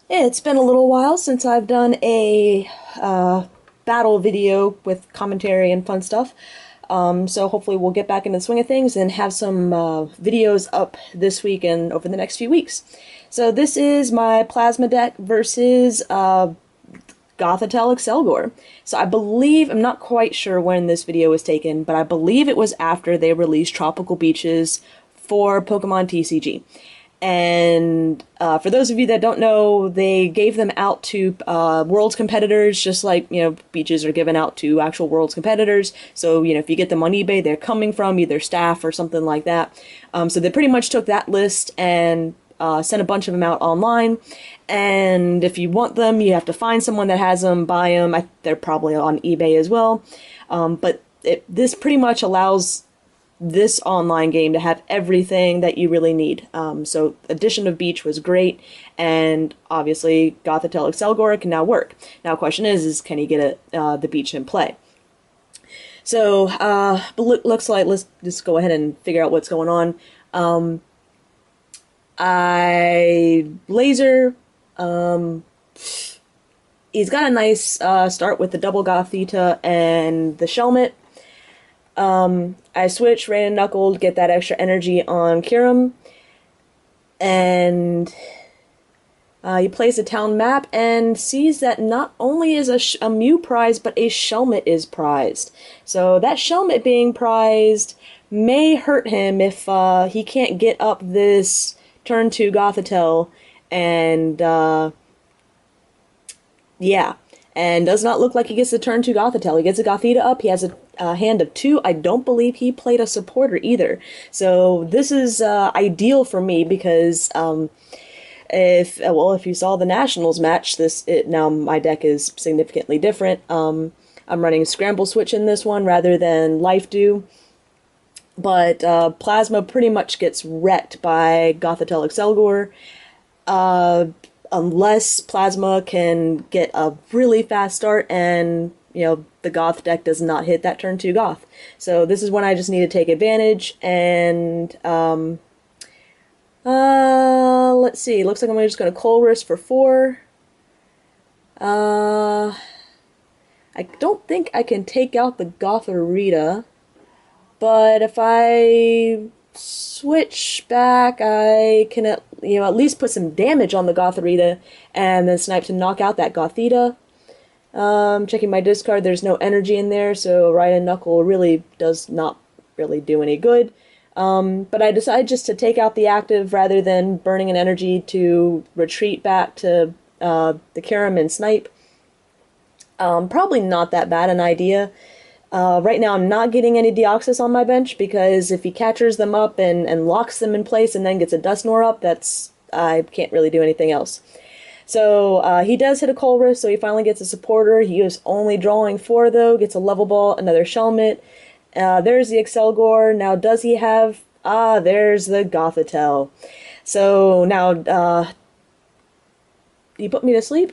It's been a little while since I've done a battle video with commentary and fun stuff. So hopefully we'll get back into the swing of things and have some videos up this week and over the next few weeks. So this is my plasma deck versus Gothitelle Accelgor. So I believe, I'm not quite sure when this video was taken, but I believe it was after they released Tropical Beaches for Pokemon TCG. And for those of you that don't know, they gave them out to Worlds competitors, just like, beaches are given out to actual Worlds competitors. So, if you get them on eBay, they're coming from either staff or something like that. So they pretty much took that list and sent a bunch of them out online. And if you want them, you have to find someone that has them, buy them. They're probably on eBay as well. But this pretty much allows this online game to have everything that you really need. So addition of Beach was great, and obviously Gothitelle Accelgor can now work. Now question is can he get the Beach in play? So looks like, let's just go ahead and figure out what's going on. Laser, he's got a nice start with the double Gothita and the Shelmet. I switch Rain and Knuckle to get that extra energy on Kyurem, and he plays a town map and sees that not only is a Mew prized, but a Shelmet is prized. So that Shelmet being prized may hurt him if he can't get up this turn 2 Gothitelle, and yeah. And does not look like he gets the turn 2 Gothitelle. He gets a Gothita up. He has a hand of 2. I don't believe he played a supporter either. So this is ideal for me because if you saw the Nationals match, now my deck is significantly different. I'm running Scramble Switch in this one rather than Life Dew. But Plasma pretty much gets wrecked by Gothitelle Accelgor. Unless Plasma can get a really fast start and, the Goth deck does not hit that turn 2 Goth. So this is when I just need to take advantage, and, let's see, looks like I'm just going to Colress for 4. I don't think I can take out the Gothorita, but if I switch back, I can at least put some damage on the Gothorita and then snipe to knock out that Gothita. Checking my discard, there's no energy in there, so Right and Knuckle really does not really do any good. But I decided just to take out the active rather than burning an energy to retreat back to the Kyurem and snipe. Probably not that bad an idea. Right now I'm not getting any Deoxys on my bench because if he catchers them up and locks them in place and then gets a Dusknoir up, I can't really do anything else. So he does hit a Colress, so he finally gets a supporter. He is only drawing 4 though, gets a level ball, another Shelmet. There's the Accelgor. Now does he have... there's the Gothitelle. So now, he put me to sleep?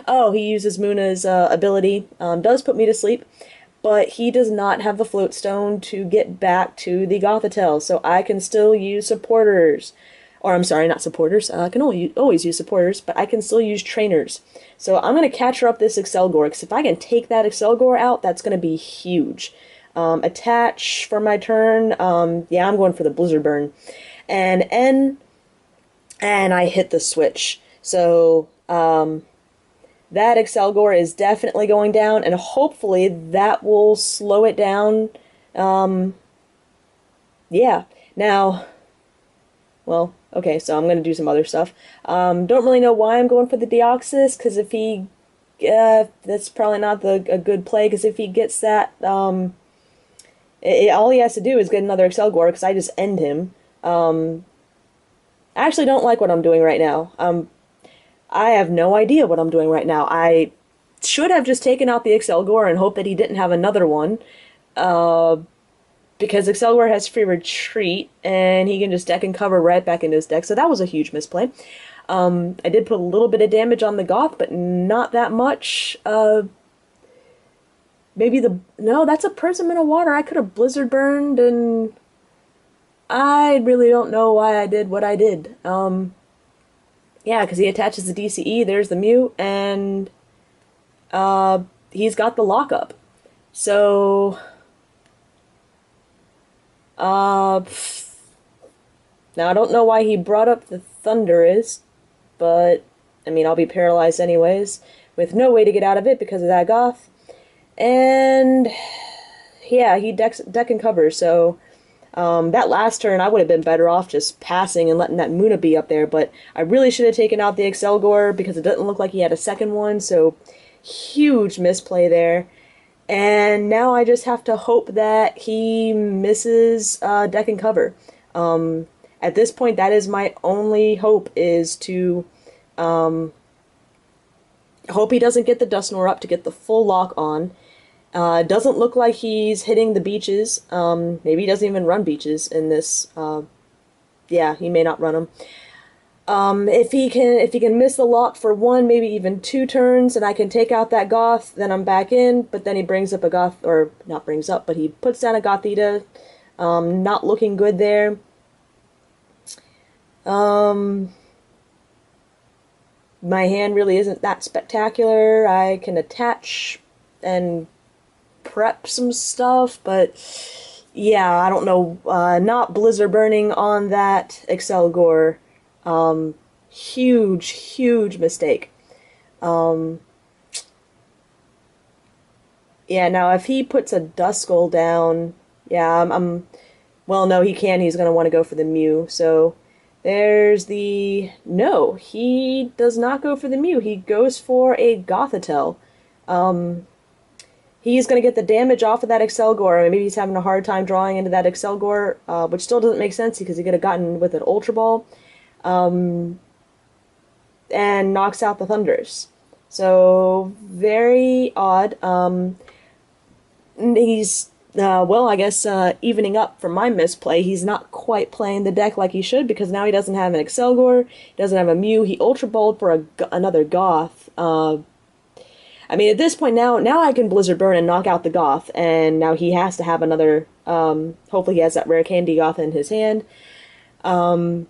Oh, he uses Muna's ability. Does put me to sleep. But he does not have the float stone to get back to the Gothitelle, so I can still use supporters. Or, I'm sorry, not supporters. I can always use supporters, but I can still use trainers. So I'm going to catcher up this Accelgor, because if I can take that Accelgor out, that's going to be huge. Attach for my turn. Yeah, I'm going for the Blizzard Burn. And I hit the switch. So, that Accelgor is definitely going down, and hopefully that will slow it down. Yeah. Now, well, okay, so I'm going to do some other stuff. Don't really know why I'm going for the Deoxys, because if he... that's probably not a good play, because if he gets that... all he has to do is get another Accelgor, because I just end him. I actually don't like what I'm doing right now. I have no idea what I'm doing right now. I should have just taken out the Accelgor and hoped that he didn't have another one. Because Accelgor has free retreat, and he can just deck and cover right back into his deck, so that was a huge misplay. I did put a little bit of damage on the Goth, but not that much. Maybe no, that's a Persimmon of Water. I could have Blizzard Burned, and I really don't know why I did what I did. Yeah, because he attaches the DCE, there's the Mew, and uh, he's got the lockup. So, uh, now I don't know why he brought up the Thunder is, but I mean, I'll be paralyzed anyways, with no way to get out of it because of that Goth. And yeah, he deck and cover, so that last turn, I would have been better off just passing and letting that Muna be up there, but I really should have taken out the Accelgor because it doesn't look like he had a second one, so huge misplay there. And now I just have to hope that he misses deck and cover. At this point, that is my only hope, is to hope he doesn't get the Dusknoir up to get the full lock on. Doesn't look like he's hitting the beaches. Maybe he doesn't even run beaches in this. Yeah, he may not run them. If he can miss the lock for one, maybe even two turns, and I can take out that Goth, then I'm back in. But then he brings up a Goth, or not brings up, but he puts down a Gothita. Not looking good there. My hand really isn't that spectacular. I can attach and prep some stuff, but yeah, I don't know. Not Blizzard Burning on that Accelgor. Huge, huge mistake. Yeah, now if he puts a Duskull down, yeah, well, no, he can. He's going to want to go for the Mew. So there's the... No, he does not go for the Mew. He goes for a Gothitelle. He's going to get the damage off of that Accelgor. Maybe he's having a hard time drawing into that Accelgor, which still doesn't make sense because he could have gotten with an Ultra Ball. And knocks out the Thunders. So, very odd. He's, well, I guess evening up from my misplay. He's not quite playing the deck like he should because now he doesn't have an Accelgor, he doesn't have a Mew. He Ultra Balled for another Goth. I mean, at this point now I can Blizzard Burn and knock out the Goth, and now he has to have another, hopefully he has that Rare Candy Goth in his hand. I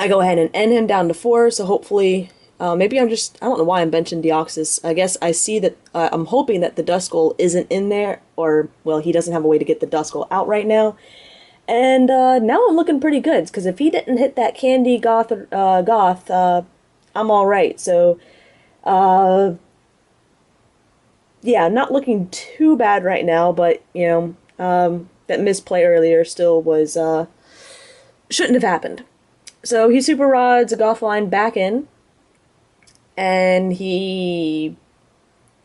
go ahead and end him down to 4, so hopefully, maybe I don't know why I'm benching Deoxys. I guess I see that, I'm hoping that the Duskull isn't in there, or, well, he doesn't have a way to get the Duskull out right now. And, now I'm looking pretty good, because if he didn't hit that Candy Goth, I'm alright. So, yeah, not looking too bad right now, but, you know, that misplay earlier still was, shouldn't have happened. So he Super Rods a Goth line back in, and I'm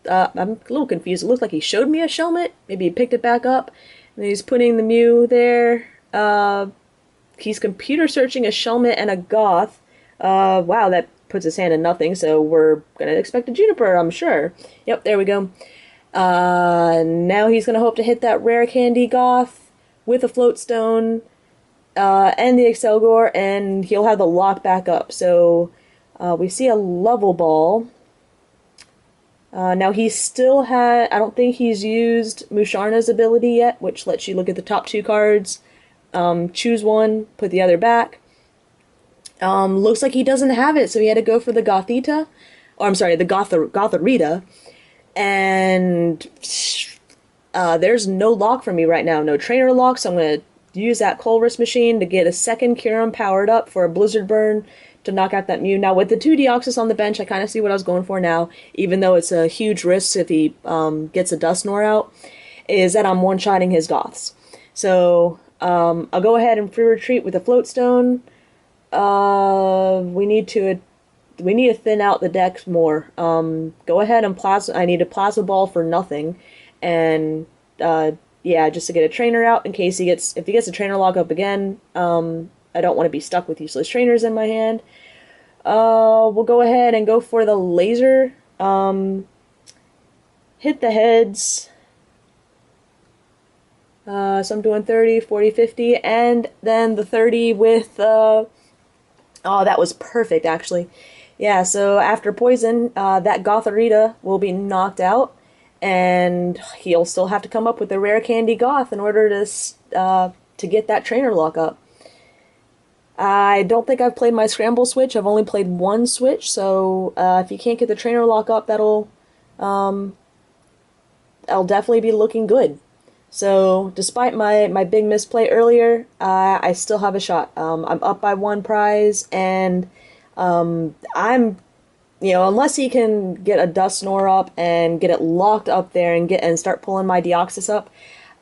a little confused. It looked like he showed me a Shelmet. Maybe he picked it back up, and he's putting the Mew there. He's computer searching a Shelmet and a Goth. Wow, that puts his hand in nothing, so we're gonna expect a Juniper, I'm sure. Yep, there we go. Now he's gonna hope to hit that Rare Candy Goth with a Floatstone. And the Accelgor, and he'll have the lock back up. So we see a level ball. Now he still I don't think he's used Musharna's ability yet, which lets you look at the top 2 cards, choose one, put the other back. Looks like he doesn't have it, so he had to go for the Gothita, or I'm sorry, the Gothorita, and there's no lock for me right now, no trainer lock, so I'm going to use that Colress machine to get a second Kyurem powered up for a Blizzard Burn to knock out that Mew. Now, with the 2 Deoxys on the bench, I kind of see what I was going for now, even though it's a huge risk if he gets a Dusknoir out, is that I'm one-shotting his Goths. So, I'll go ahead and free retreat with a Floatstone. We need to thin out the decks more. Go ahead and I need a Plasma Ball for nothing, and, yeah, just to get a trainer out in case if he gets a trainer lock up again. I don't want to be stuck with useless trainers in my hand. We'll go ahead and go for the laser. Hit the heads. So I'm doing 30, 40, 50, and then the 30 with, oh, that was perfect, actually. Yeah, so after poison, that Gothorita will be knocked out, and he'll still have to come up with a Rare Candy Goth in order to get that trainer lock up. I don't think I've played my scramble switch. I've only played one switch, so if you can't get the trainer lock up, that'll definitely be looking good. So despite my big misplay earlier, I still have a shot. I'm up by one prize, and I'm unless he can get a Dusknoir up and get it locked up there and start pulling my Deoxys up,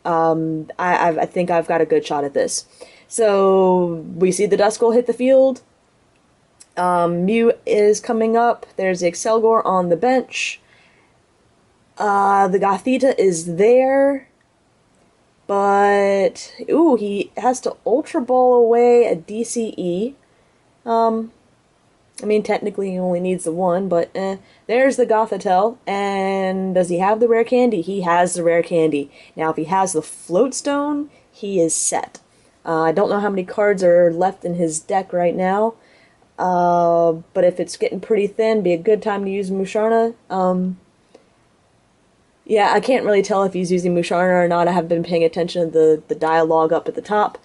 I think I've got a good shot at this. So we see the Duskull hit the field. Mew is coming up. There's the Accelgor on the bench. The Gothita is there. But, ooh, he has to Ultra Ball away a DCE. I mean, technically he only needs the one, but there's the Gothitelle. And does he have the rare candy? He has the rare candy. Now, if he has the Float Stone, he is set. I don't know how many cards are left in his deck right now. But if it's getting pretty thin, be a good time to use Musharna. Yeah, I can't really tell if he's using Musharna or not. I haven't been paying attention to the dialogue up at the top.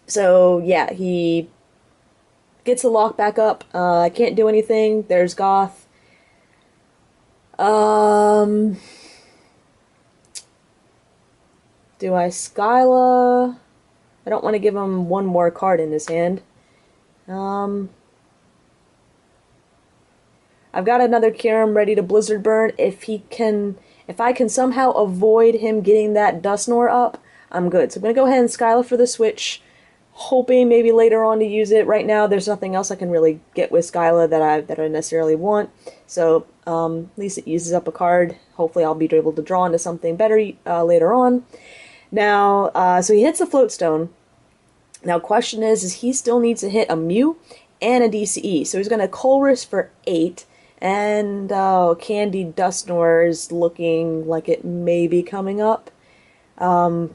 So, yeah, he gets the lock back up. I can't do anything. There's Goth. Do I Skyla? I don't want to give him one more card in his hand. I've got another Kyurem ready to Blizzard Burn. If I can somehow avoid him getting that Dusknoir up, I'm good. So I'm going to go ahead and Skyla for the switch, hoping maybe later on to use it. Right now, there's nothing else I can really get with Skyla that I necessarily want. So at least it uses up a card. Hopefully I'll be able to draw into something better later on. Now, so he hits the Float Stone. Now, question is he still needs to hit a Mew and a DCE. So he's going to Colress for 8. And Candy Dusknoir is looking like it may be coming up. And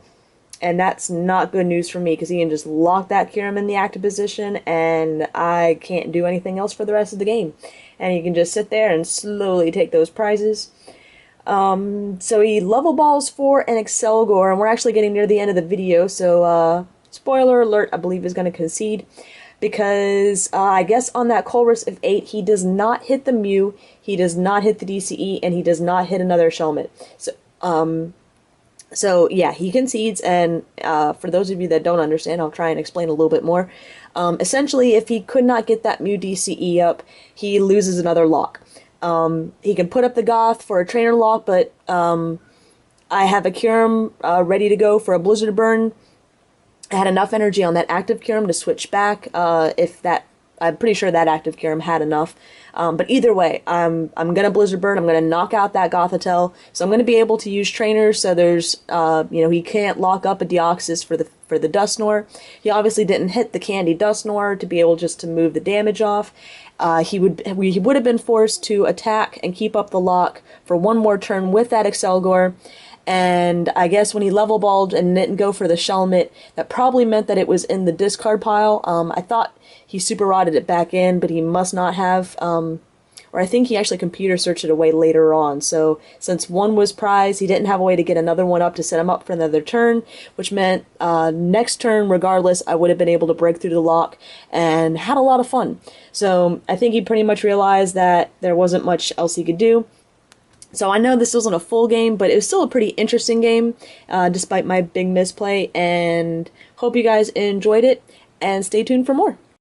that's not good news for me, because he can just lock that Kyurem in the active position, and I can't do anything else for the rest of the game. And he can just sit there and slowly take those prizes. So he level balls for an Accelgor, and we're actually getting near the end of the video, so spoiler alert, I believe is going to concede. Because I guess on that Colress of 8, he does not hit the Mew, he does not hit the DCE, and he does not hit another Shelmet. So yeah, he concedes, and for those of you that don't understand, I'll try and explain a little bit more. Essentially, if he could not get that Mew DCE up, he loses another lock. He can put up the Goth for a trainer lock, but I have a Kyurem ready to go for a Blizzard Burn. I had enough energy on that active Kyurem to switch back. I'm pretty sure that active Kyurem had enough. But either way, I'm gonna Blizzard Burn. I'm gonna knock out that Gothitelle. So I'm gonna be able to use trainers. So there's, he can't lock up a Deoxys for the Dusknoir. He obviously didn't hit the Candy Dusknoir to be able just to move the damage off. He would have been forced to attack and keep up the lock for one more turn with that Accelgor. And I guess when he level balled and didn't go for the Shelmet, that probably meant that it was in the discard pile. I thought he super rotted it back in, but he must not have. Or I think he actually computer searched it away later on. So since one was prize, he didn't have a way to get another one up to set him up for another turn, which meant next turn, regardless, I would have been able to break through the lock and had a lot of fun. So I think he pretty much realized that there wasn't much else he could do. So I know this wasn't a full game, but it was still a pretty interesting game, despite my big misplay, and hope you guys enjoyed it, and stay tuned for more.